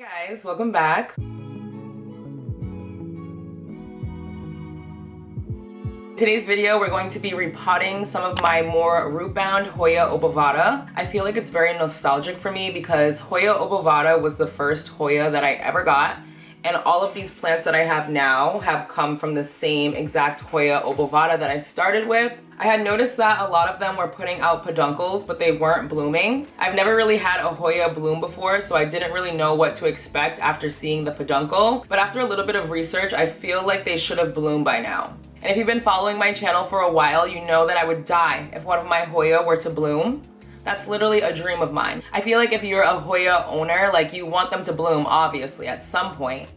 Hi guys, welcome back. Today's video, we're going to be repotting some of my more root-bound Hoya Obovata. I feel like it's very nostalgic for me because Hoya Obovata was the first Hoya that I ever got. And all of these plants that I have now have come from the same exact Hoya Obovata that I started with. I had noticed that a lot of them were putting out peduncles, but they weren't blooming. I've never really had a Hoya bloom before, so I didn't really know what to expect after seeing the peduncle. But after a little bit of research, I feel like they should have bloomed by now. And if you've been following my channel for a while, you know that I would die if one of my Hoya were to bloom. That's literally a dream of mine. I feel like if you're a Hoya owner, like you want them to bloom, obviously, at some point.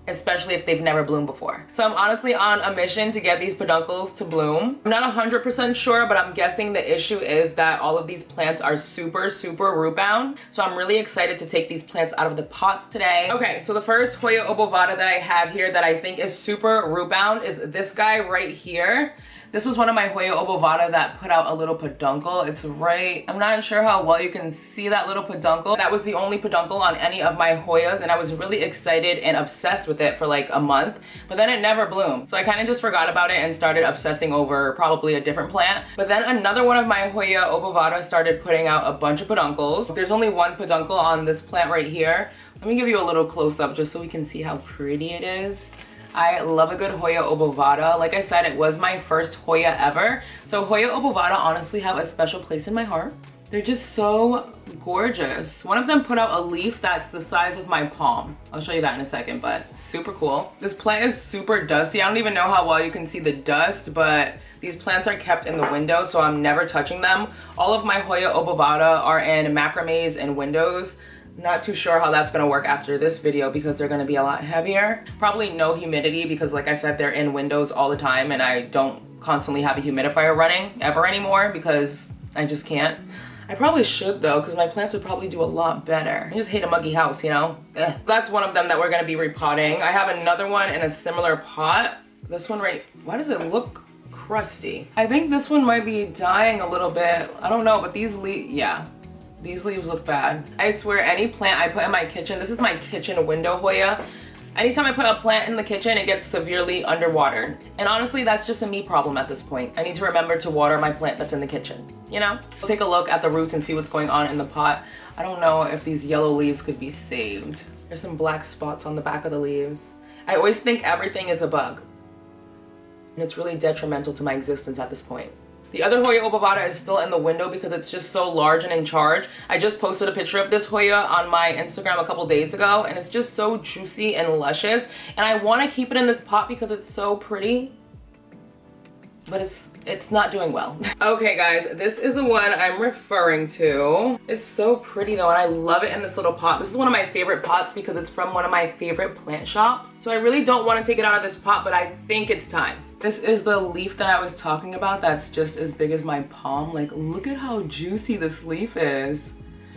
Especially if they've never bloomed before. So I'm honestly on a mission to get these peduncles to bloom. I'm not 100% sure, but I'm guessing the issue is that all of these plants are super root bound. So I'm really excited to take these plants out of the pots today. Okay, so the first Hoya Obovata that I have here that I think is super root bound is this guy right here. This was one of my Hoya Obovata that put out a little peduncle. It's right, I'm not sure how well you can see that little peduncle. That was the only peduncle on any of my Hoyas, and I was really excited and obsessed with it for like a month, but then it never bloomed. So I kind of just forgot about it and started obsessing over probably a different plant. But then another one of my Hoya Obovata started putting out a bunch of peduncles. There's only one peduncle on this plant right here. Let me give you a little close up just so we can see how pretty it is. I love a good Hoya Obovata. Like I said, it was my first Hoya ever. So Hoya Obovata honestly have a special place in my heart. They're just so gorgeous. One of them put out a leaf that's the size of my palm. I'll show you that in a second, but super cool. This plant is super dusty. I don't even know how well you can see the dust, but these plants are kept in the window, so I'm never touching them. All of my Hoya Obovata are in macrames and windows. Not too sure how that's gonna work after this video because they're gonna be a lot heavier. Probably no humidity because like I said, they're in windows all the time and I don't constantly have a humidifier running ever anymore because I just can't. I probably should though because my plants would probably do a lot better. I just hate a muggy house, you know? Ugh. That's one of them that we're gonna be repotting. I have another one in a similar pot. This one right, why does it look crusty? I think this one might be dying a little bit. I don't know, but these leaves, yeah. These leaves look bad. I swear any plant I put in my kitchen, this is my kitchen window Hoya. Anytime I put a plant in the kitchen, it gets severely underwatered. And honestly, that's just a me problem at this point. I need to remember to water my plant that's in the kitchen, you know? I'll take a look at the roots and see what's going on in the pot. I don't know if these yellow leaves could be saved. There's some black spots on the back of the leaves. I always think everything is a bug. And it's really detrimental to my existence at this point. The other Hoya Obovata is still in the window because it's just so large and in charge. I just posted a picture of this Hoya on my Instagram a couple days ago and it's just so juicy and luscious. And I want to keep it in this pot because it's so pretty, but it's not doing well. Okay guys, this is the one I'm referring to. It's so pretty though and I love it in this little pot. This is one of my favorite pots because it's from one of my favorite plant shops. So I really don't want to take it out of this pot, but I think it's time. This is the leaf that I was talking about that's just as big as my palm. Like, look at how juicy this leaf is.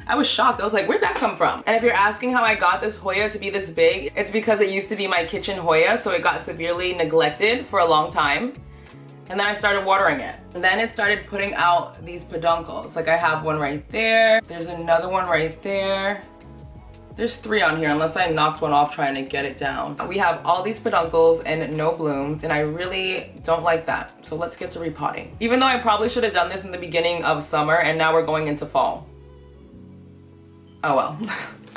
I was shocked. I was like, where'd that come from? And if you're asking how I got this Hoya to be this big, it's because it used to be my kitchen Hoya, so it got severely neglected for a long time. And then I started watering it. And then it started putting out these peduncles. Like I have one right there. There's another one right there. There's 3 on here unless I knocked one off trying to get it down. We have all these peduncles and no blooms and I really don't like that. So let's get to repotting. Even though I probably should have done this in the beginning of summer and now we're going into fall. Oh well.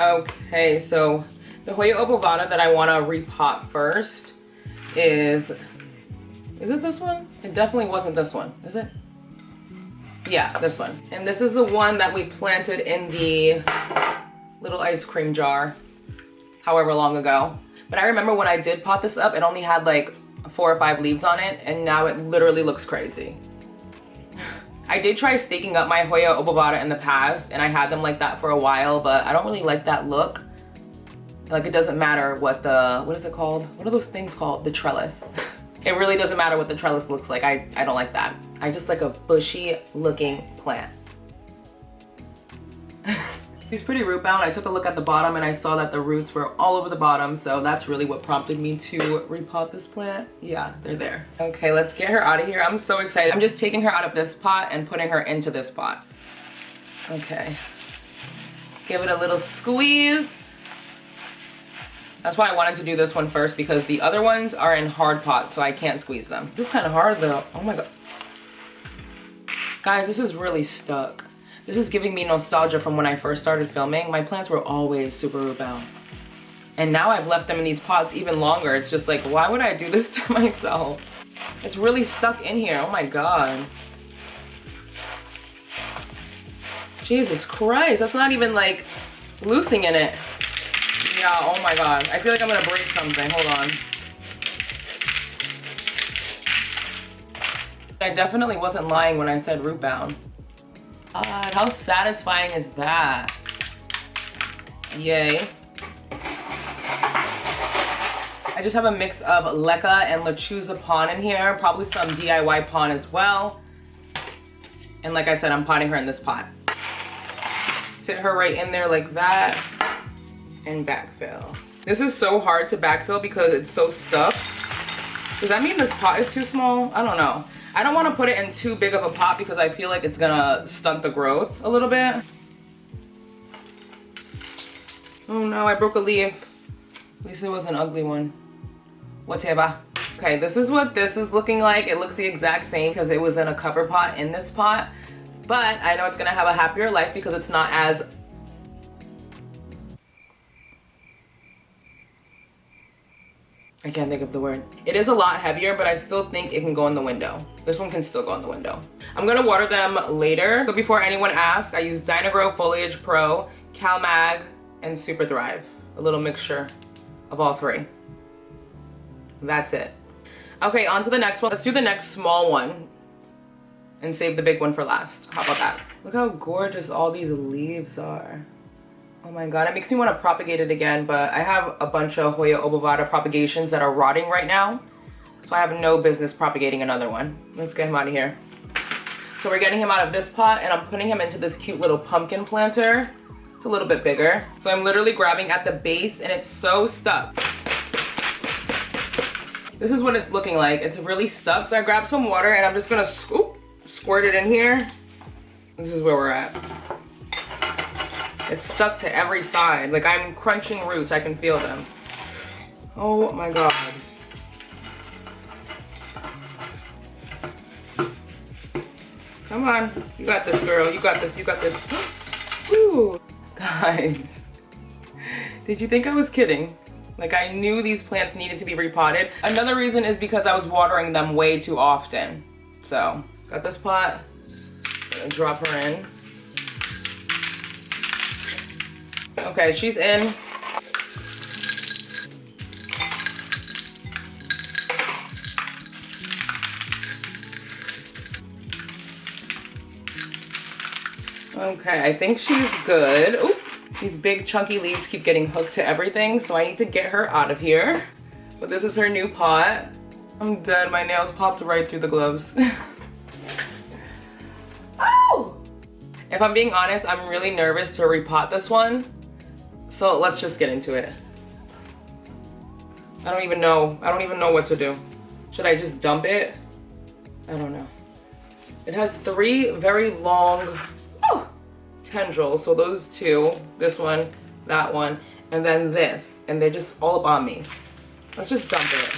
Okay, so the Hoya Obovata that I want to repot first is it this one? It definitely wasn't this one, is it? Yeah, this one. And this is the one that we planted in the little ice cream jar however long ago. But I remember when I did pot this up, it only had like 4 or 5 leaves on it and now it literally looks crazy. I did try staking up my Hoya Obovata in the past and I had them like that for a while, but I don't really like that look. Like it doesn't matter what what is it called? What are those things called? The trellis. It really doesn't matter what the trellis looks like. I don't like that. I just like a bushy looking plant. He's pretty root bound. I took a look at the bottom and I saw that the roots were all over the bottom, so that's really what prompted me to repot this plant. Yeah, they're there. Okay, let's get her out of here. I'm so excited. I'm just taking her out of this pot and putting her into this pot. Okay. Give it a little squeeze. That's why I wanted to do this one first, because the other ones are in hard pots, so I can't squeeze them. This is kind of hard though. Oh my god. Guys, this is really stuck. This is giving me nostalgia from when I first started filming. My plants were always super root bound. And now I've left them in these pots even longer. It's just like, why would I do this to myself? It's really stuck in here. Oh my god. Jesus Christ, that's not even like loosing in it. Yeah, oh my god. I feel like I'm gonna break something. Hold on. I definitely wasn't lying when I said root bound. God, how satisfying is that? Yay. I just have a mix of Leca and Lechuza Pon in here. Probably some DIY Pon as well. And like I said, I'm potting her in this pot. Sit her right in there like that. And backfill. This is so hard to backfill because it's so stuffed. Does that mean this pot is too small? I don't know. I don't want to put it in too big of a pot because I feel like it's gonna stunt the growth a little bit. Oh no, I broke a leaf. At least it was an ugly one. Whatever. Okay, this is what this is looking like. It looks the exact same because it was in a cover pot in this pot. But I know it's gonna have a happier life because it's not as... I can't think of the word. It is a lot heavier, but I still think it can go in the window. This one can still go in the window. I'm gonna water them later. So before anyone asks, I use Dynagrow Foliage Pro, CalMag, and Super Thrive. A little mixture of all three. That's it. Okay, on to the next one. Let's do the next small one and save the big one for last. How about that? Look how gorgeous all these leaves are. Oh my god, it makes me want to propagate it again, but I have a bunch of Hoya Obovata propagations that are rotting right now. So I have no business propagating another one. Let's get him out of here. So we're getting him out of this pot and I'm putting him into this cute little pumpkin planter. It's a little bit bigger. So I'm literally grabbing at the base and it's so stuck. This is what it's looking like. It's really stuck. So I grabbed some water and I'm just gonna squirt it in here. This is where we're at. It's stuck to every side. Like I'm crunching roots, I can feel them. Oh my god. Come on, you got this girl, you got this, you got this. Woo. Guys, did you think I was kidding? Like I knew these plants needed to be repotted. Another reason is because I was watering them way too often. So, got this pot, gonna drop her in. Okay, she's in. Okay, I think she's good. Oop, these big chunky leaves keep getting hooked to everything, so I need to get her out of here. But this is her new pot. I'm dead, my nails popped right through the gloves. Oh! If I'm being honest, I'm really nervous to repot this one. So let's just get into it. I don't even know what to do. Should I just dump it? I don't know. It has 3 very long tendrils. So those 2, this one, that one, and then this. And they're just all up on me. Let's just dump it.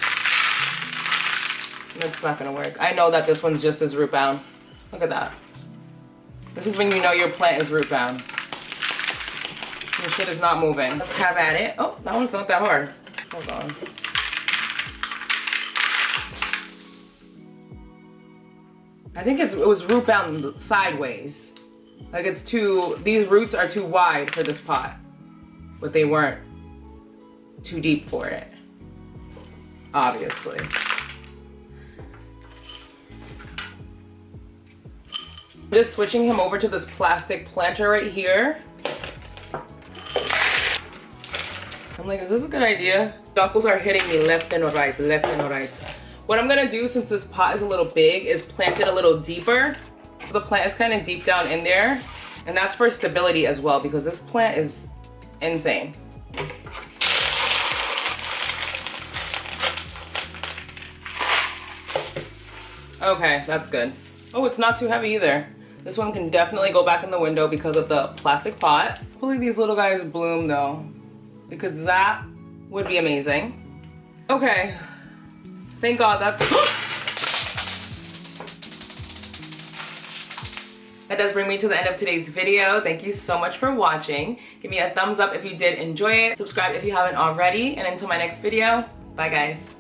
That's not gonna work. I know that this one's just as root bound. Look at that. This is when you know your plant is root bound. Your shit is not moving. Let's have at it. Oh, that one's not that hard. Hold on. I think it was root bound sideways. Like it's too, these roots are too wide for this pot. But they weren't too deep for it. Obviously. Just switching him over to this plastic planter right here. I'm like, is this a good idea? Dunkles are hitting me left and right, left and right. What I'm gonna do, since this pot is a little big, is plant it a little deeper. The plant is kind of deep down in there. And that's for stability as well, because this plant is insane. Okay, that's good. Oh, it's not too heavy either. This one can definitely go back in the window because of the plastic pot. Hopefully these little guys bloom though, because that would be amazing. Okay, thank God that's That does bring me to the end of today's video. Thank you so much for watching. Give me a thumbs up if you did enjoy it. Subscribe if you haven't already. And until my next video, bye guys.